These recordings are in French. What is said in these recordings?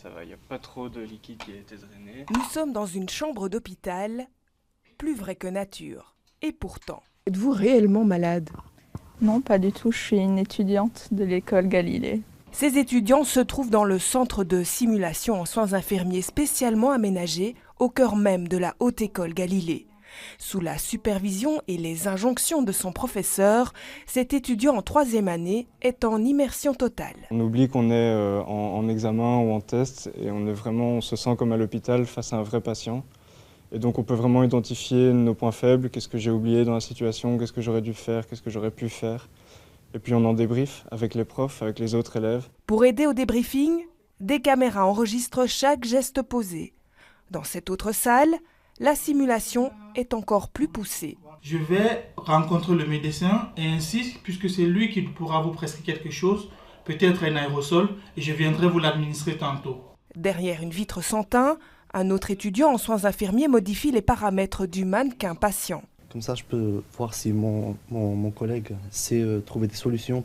ça va, il n'y a pas trop de liquide qui a été drainé. Nous sommes dans une chambre d'hôpital, plus vrai que nature. Et pourtant... Êtes-vous réellement malade? Non, pas du tout. Je suis une étudiante de l'école Galilée. Ces étudiants se trouvent dans le centre de simulation en soins infirmiers spécialement aménagé au cœur même de la Haute École Galilée. Sous la supervision et les injonctions de son professeur, cet étudiant en 3e année est en immersion totale. On oublie qu'on est en examen ou en test et on se sent comme à l'hôpital face à un vrai patient. Et donc on peut vraiment identifier nos points faibles, qu'est-ce que j'ai oublié dans la situation, qu'est-ce que j'aurais dû faire, qu'est-ce que j'aurais pu faire. Et puis on en débriefe avec les profs, avec les autres élèves. Pour aider au débriefing, des caméras enregistrent chaque geste posé. Dans cette autre salle, la simulation est encore plus poussée. Je vais rencontrer le médecin et ainsi, puisque c'est lui qui pourra vous prescrire quelque chose, peut-être un aérosol, et je viendrai vous l'administrer tantôt. Derrière une vitre sans teint, un autre étudiant en soins infirmiers modifie les paramètres du mannequin patient. Comme ça, je peux voir si mon collègue sait trouver des solutions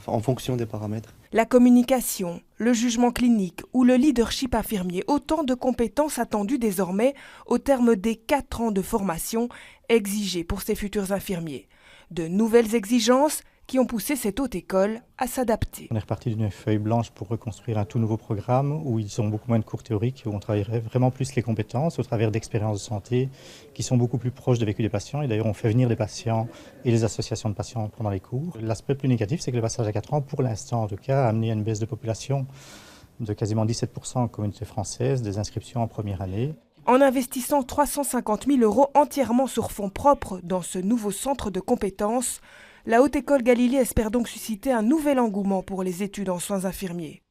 en fonction des paramètres. La communication, le jugement clinique ou le leadership infirmier, autant de compétences attendues désormais au terme des 4 ans de formation exigés pour ces futurs infirmiers. De nouvelles exigences qui ont poussé cette haute école à s'adapter. On est reparti d'une feuille blanche pour reconstruire un tout nouveau programme où ils ont beaucoup moins de cours théoriques, où on travaillerait vraiment plus les compétences au travers d'expériences de santé qui sont beaucoup plus proches du vécu des patients. Et d'ailleurs, on fait venir les patients et les associations de patients pendant les cours. L'aspect plus négatif, c'est que le passage à 4 ans, pour l'instant en tout cas, a amené à une baisse de population de quasiment 17% en communauté française des inscriptions en première année. En investissant 350 000 € entièrement sur fonds propres dans ce nouveau centre de compétences, la Haute École Galilée espère donc susciter un nouvel engouement pour les études en soins infirmiers.